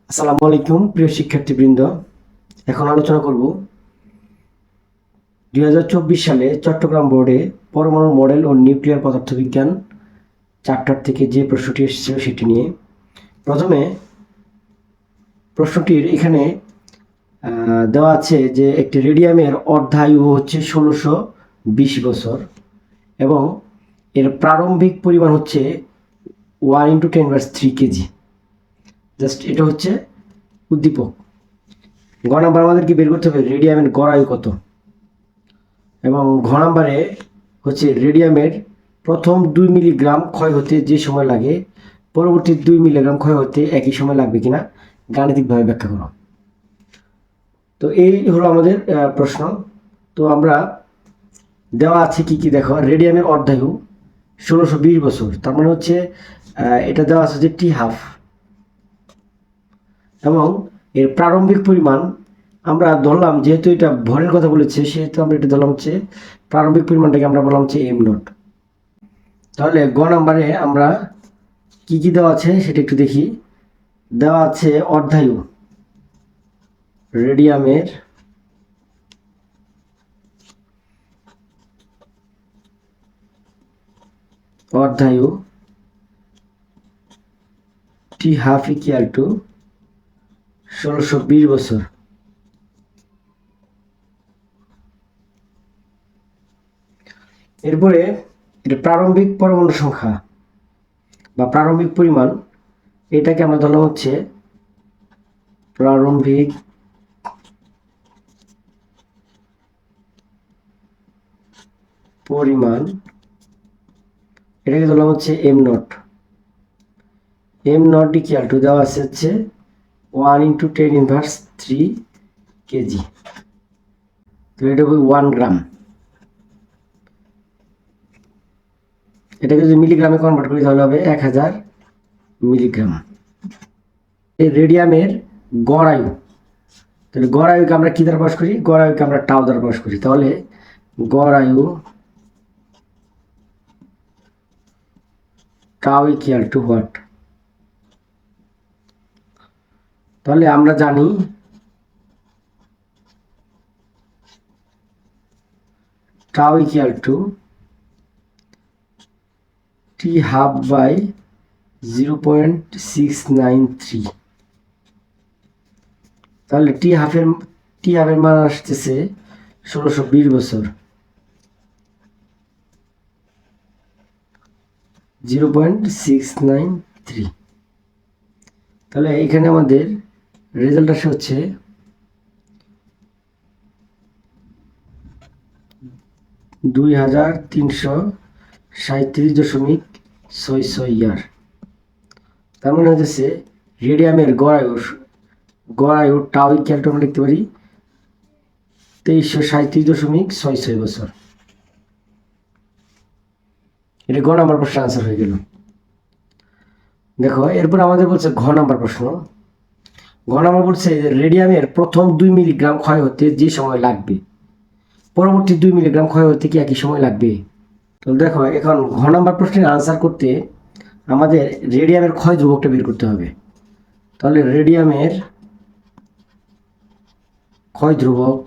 আসসালামু আলাইকুম প্রিয় শিক্ষার্থীবৃন্দ। এখন আলোচনা করব ২০২৪ সালে চট্টগ্রাম বোর্ডে পরমাণু মডেল ও নিউক্লিয়ার পদার্থবিজ্ঞান চ্যাপ্টার থেকে যে প্রশ্নটি এসেছিল সেটি নিয়ে। প্রথমে প্রশ্নটির এখানে দেওয়া আছে যে একটি রেডিয়ামের অর্ধায়ু হচ্ছে ১৬২০ বছর এবং এর প্রারম্ভিক পরিমাণ হচ্ছে 1 × 10³ কেজি। জাস্ট এটা হচ্ছে উদ্দীপক। গ নাম্বার আমাদেরকে বের করতে হবে রেডিয়ামের গড় আয়ু কত, এবং ঘ নাম্বারে হচ্ছে রেডিয়ামের প্রথম 2 মিলিগ্রাম ক্ষয় হতে যে সময় লাগে পরবর্তী 2 মিলিগ্রাম ক্ষয় হতে একই সময় লাগবে কিনা গাণিতিকভাবে ব্যাখ্যা করো। তো এই হলো আমাদের প্রশ্ন। তো আমরা দেওয়া আছে কি কি দেখো, রেডিয়ামের অর্ধায়ু ১৬২০ বছর, তার মানে হচ্ছে এটা দেওয়া আছে যে T½ এবং এর প্রারম্ভিক পরিমাণ আমরা ধরলাম, যেহেতু এটা ভরের কথা বলেছে সেহেতু আমরা এটা ধরলাম হচ্ছে প্রারম্ভিক পরিমাণটাকে আমরা বললাম হচ্ছে m0। তাহলে গ নাম্বারে আমরা কি কি দেওয়া আছে সেটা একটু দেখি। দেওয়া আছে অর্ধায়ু, রেডিয়ামের অর্ধায়ু T½ = ১৬২০ বছর। এরপরে এটা প্রারম্ভিক পরমাণু সংখ্যা বা প্রারম্ভিক পরিমাণ, এটাকে আমরা ধরলাম হচ্ছে প্রারম্ভিক পরিমাণ, এটাকে ধরলাম হচ্ছে m0। m0 = দেওয়া আছে হচ্ছে 1 × 10⁻³ কেজি। তো এটা হবে 1 গ্রাম। এটাকে যদি মিলিগ্রামে কনভার্ট করি তাহলে হবে 1000 মিলিগ্রাম। এই রেডিয়ামের গড় আয়ু, তাহলে গড় আয়ুকে আমরা কি দ্বারা প্রকাশ করি? গড় আয়ুকে আমরা টাউ দ্বারা প্রকাশ করি। তাহলে গড় আয়ু টাউ = হোয়াট? তাহলে আমরা জানি টাউ = T½/0.693। তাহলে T½ এর মান আসতেছে ১৬২০ বছর, 0.693। তাহলে এখানে আমাদের রেজাল্ট আসে হচ্ছে ২৩37.66 ইয়ার। তার মানে হচ্ছে রেডিয়ামের গড় আয়ু টাউ = আমরা লিখতে পারি 2337.66 বছর। এটা গ নাম্বার প্রশ্ন আনসার হয়ে গেল। দেখো এরপর আমাদের বলছে ঘ নাম্বার প্রশ্ন। ঘ নাম্বার বলছে রেডিয়ামের প্রথম 2 মিলিগ্রাম ক্ষয় হতে যে সময় লাগবে পরবর্তী 2 মিলিগ্রাম ক্ষয় হতে কি একই সময় লাগবে? তো দেখো এখন ঘ নাম্বার প্রশ্নের আনসার করতে আমাদের রেডিয়ামের ক্ষয় ধ্রুবকটা বের করতে হবে। তাহলে রেডিয়ামের ক্ষয় ধ্রুবক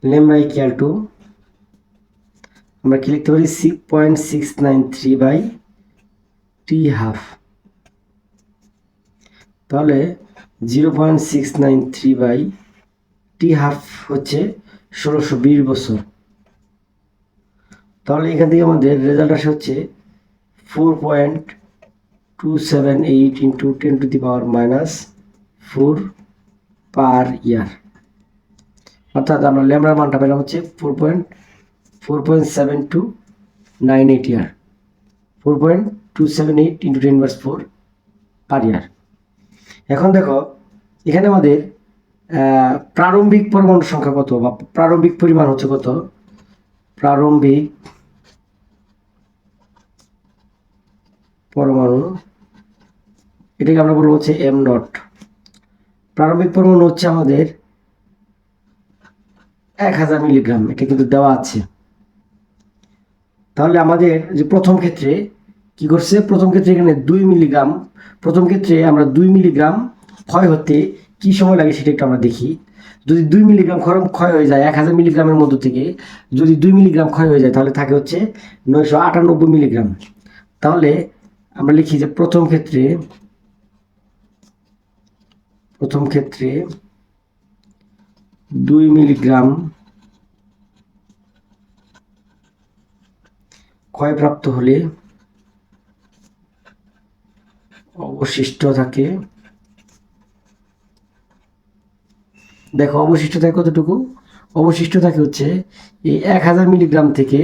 লেমডা = আমরা কি লিখতে পারি 6.693/T½ তাহলে 0.693/T½ হচ্ছে ১৬২০ বছর। তাহলে এখান থেকে আমাদের রেজাল্ট আসে হচ্ছে 4.278 × 10⁻⁻4 পার ইয়ার। অর্থাৎ আমরা ল্যামডার মানটা পেলাম হচ্ছে 4.7298 ইয়ার, 4.278 × 10⁻⁴ পার ইয়ার। এখন দেখো এখানে আমাদের প্রারম্ভিক পরমাণু সংখ্যা কত বা প্রারম্ভিক পরিমাণ হচ্ছে কত? প্রারম্ভিক পরমাণু, এটাকে আমরা বলবো হচ্ছে m0। প্রারম্ভিক পরমাণু হচ্ছে আমাদের 1000 মিলিগ্রাম, এটা কিন্তু দেওয়া আছে। তাহলে আমাদের যে প্রথম ক্ষেত্রে কি করছে, প্রথম ক্ষেত্রে এখানে 2 মিলিগ্রাম, প্রথম ক্ষেত্রে আমরা 2 মিলিগ্রাম ক্ষয় হতে কি সময় লাগে সেটা একটু আমরা দেখি। যদি 2 মিলিগ্রাম ক্ষয় হয়ে যায় 1000 মিলিগ্রামের মধ্য থেকে, যদি 2 মিলিগ্রাম ক্ষয় হয়ে যায় তাহলে থাকে হচ্ছে 998 মিলিগ্রাম। তাহলে আমরা লিখি যে প্রথম ক্ষেত্রে 2 মিলিগ্রাম ক্ষয়প্রাপ্ত হলে অবশিষ্ট থাকে, দেখো অবশিষ্ট থাকে কতটুকু, অবশিষ্ট থাকে হচ্ছে এই 1000 মিলিগ্রাম থেকে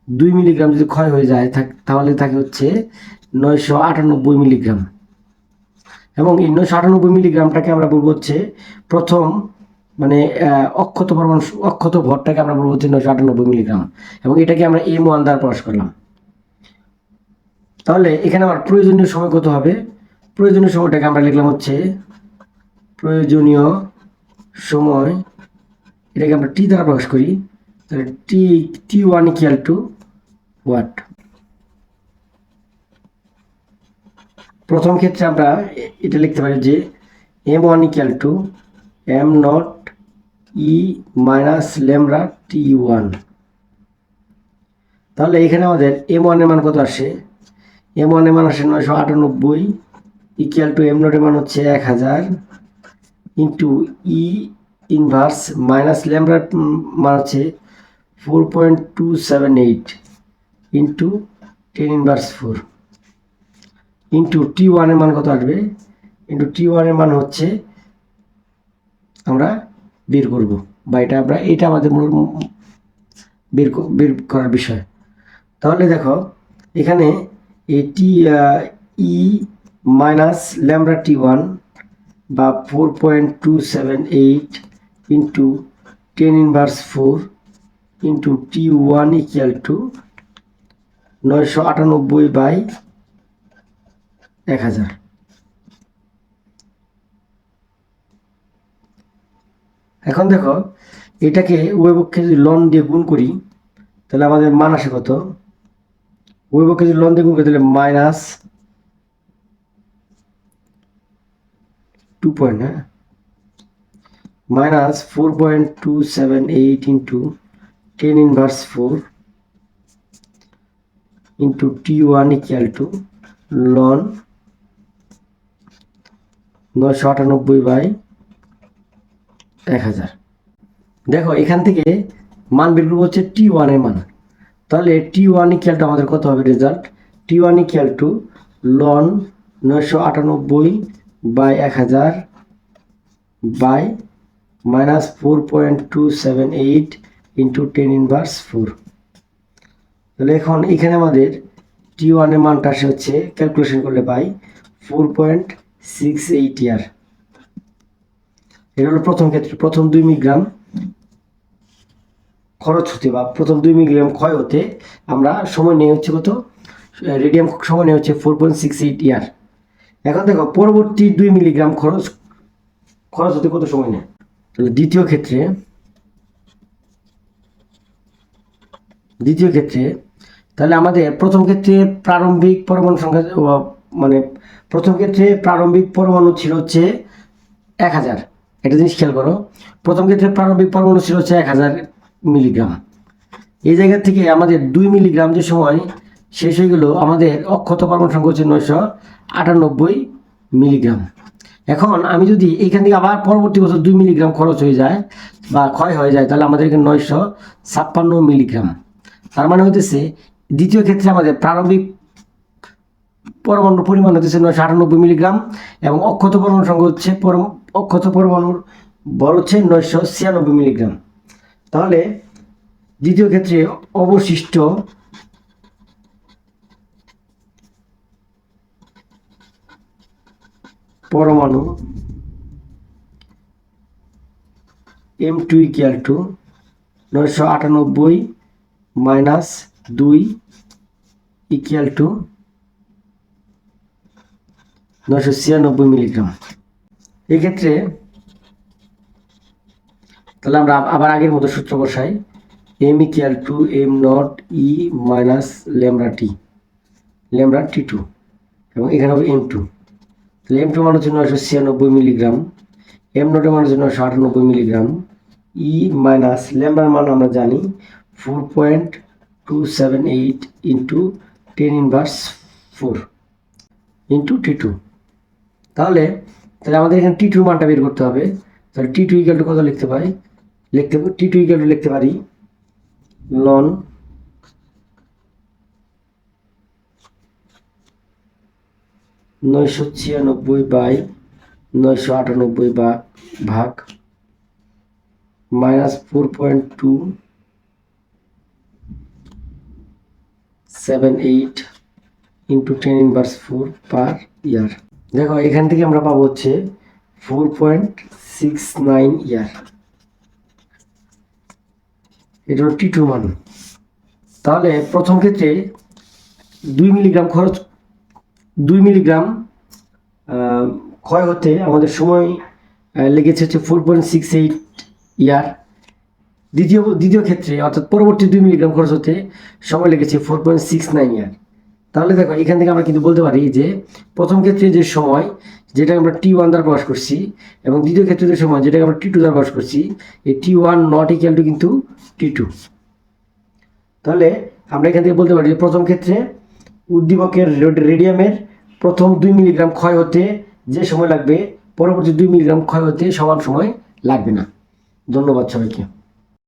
2 মিলিগ্রাম যদি ক্ষয় হয়ে যায় তাহলে থাকে হচ্ছে 998 মিলিগ্রাম। এবং এই 998 মিলিগ্রামটাকে আমরা বলবো হচ্ছে প্রথম মানে অক্ষত ভরটাকে আমরা বলবো হচ্ছে 998 মিলিগ্রাম, এবং এটাকে আমরা M1 দ্বারা প্রকাশ করলাম। তাহলে এখানে আমার প্রয়োজনীয় সময় কত হবে, প্রয়োজনীয় সময়টাকে আমরা লিখলাম হচ্ছে প্রয়োজনীয় সময়, এটাকে আমরা টি দ্বারা প্রকাশ করি। তাহলে T1 ইকুয়াল টু হোয়াট, প্রথম ক্ষেত্রে আমরা এটা লিখতে পারি যে M1 equal to M not E minus lambda T1। তাহলে এখানে আমাদের M1 এর মান কত আসে, M1 এর মান আসে 998 ইকুয়াল টু M নট এর মান হচ্ছে 1000 into E inverse minus lambda মান হচ্ছে 4.278 ইন্টু 10 ইনভার্স 4 ইন্টু T1 এর মান কত আসবে, ইন্টু T1 এর মান হচ্ছে আমরা বের করব, বা এটা আমাদের মূল বের করার বিষয়। তাহলে দেখো এখানে এই ই মাইনাস ল্যামডা T1 বা 4.278 into 10 inverse 4 into T1 equal two 998/1000। এখন দেখো এটাকে উভয়পক্ষে যদি লন দিয়ে গুণ করি তাহলে আমাদের মান আসে কত, উভয়পক্ষে যদি লন দিয়ে গুণ করি তাহলে minus 4.278 into 10 inverse 4 into T1 equal to ln 998/1000। দেখো এখান থেকে মান বের করবো হচ্ছে T1 এর মান। তাহলে T1 ইকুয়াল টু আমাদের কত হবে result, T1 equal to ln 998/1000 by minus 4.278 into 10 inverse 4। তাহলে এখন এখানে আমাদের T1 এর মানটা আসে হচ্ছে ক্যালকুলেশন করলে পাই 4.68 ইয়ার। এটা হলো প্রথম ক্ষেত্রে, প্রথম 2 মিলিগ্রাম খরচ হতে বা প্রথম 2 মিলিগ্রাম ক্ষয় হতে আমরা সময় নিয়ে হচ্ছে কত, রেডিয়াম সময় নিয়ে হচ্ছে 4.68 ইয়ার। এখন দেখো পরবর্তী 2 মিলিগ্রাম খরচ হতে কত সময় নেয়। তাহলে দ্বিতীয় ক্ষেত্রে তাহলে আমাদের প্রথম ক্ষেত্রে প্রারম্ভিক পরমাণু সংখ্যা মানে প্রথম ক্ষেত্রে প্রারম্ভিক পরমাণু ছিল হচ্ছে 1000। একটা জিনিস খেয়াল করো, প্রথম ক্ষেত্রে প্রারম্ভিক পরমাণু ছিল হচ্ছে 1000 মিলিগ্রাম। এই জায়গা থেকে আমাদের 2 মিলিগ্রাম যে সময় শেষ হয়ে গেল, আমাদের অক্ষত পরমাণু সংখ্যা হচ্ছে 998 মিলিগ্রাম। এখন আমি যদি এইখান থেকে আবার পরবর্তী বছর 2 মিলিগ্রাম খরচ হয়ে যায় বা ক্ষয় হয়ে যায় তাহলে আমাদের এখানে 956 মিলিগ্রাম। তার মানে হইতেছে দ্বিতীয় ক্ষেত্রে আমাদের প্রারম্ভিক পরমাণুর পরিমাণ হচ্ছে 998 মিলিগ্রাম এবং অক্ষত পরমাণু সংখ্যা হচ্ছে অক্ষত পরমাণুর বল হচ্ছে 996 মিলিগ্রাম। তাহলে দ্বিতীয় ক্ষেত্রে অবশিষ্ট পরমাণু M2 equal to 998 minus 2 equal to 996 milligram. এক্ষেত্রে তাহলে আমরা আবার আগের মতো সূত্র বসাই, M equal to M not E minus lambda T। Lambda T2 এবং এখানে হবে M2। তাহলে M2 মান হচ্ছে 996 মিলিগ্রাম, M0 এর মান হচ্ছে 998 মিলিগ্রাম। ই মাইনাস ল্যামডার মান আমরা জানি 4.278 ইন্টু 10⁻4 ইন্টু T2। তাহলে আমাদের এখানে T2 মানটা বের করতে হবে। তাহলে T2 ইকুয়াল টু কত লিখতে পারি? T2 ইকুয়াল টু লিখতে পারি লন 996/998 ভাগ মাইনাস 4.278 ইন্টু 10⁻4 পার ইয়ার। দেখো এখান থেকে আমরা পাবো হচ্ছে 4.69 ইয়ার। এটা হলো T2 মান। তাহলে প্রথম ক্ষেত্রে 2 মিলিগ্রাম ক্ষয় হতে আমাদের সময় লেগেছে হচ্ছে 4.68 ইয়ার। দ্বিতীয় ক্ষেত্রে অর্থাৎ পরবর্তী 2 মিলিগ্রাম খরচ হতে সময় লেগেছে 4.69 ইয়ার। তাহলে দেখো এখান থেকে আমরা কিন্তু বলতে পারি যে প্রথম ক্ষেত্রে যে সময় যেটা আমরা T1 দ্বারা প্রকাশ করছি এবং দ্বিতীয় ক্ষেত্রে যে সময় যেটাকে আমরা T2 দ্বারা প্রকাশ করছি, এই T1 নট ইকুয়াল টু কিন্তু T2। তাহলে আমরা এখান থেকে বলতে পারি যে প্রথম ক্ষেত্রে উদ্দীপকের রেডিয়ামের প্রথম 2 মিলিগ্রাম ক্ষয় হতে যে সময় লাগবে পরবর্তী 2 মিলিগ্রাম ক্ষয় হতে সমান সময় লাগবে না। ধন্যবাদ সবাইকে।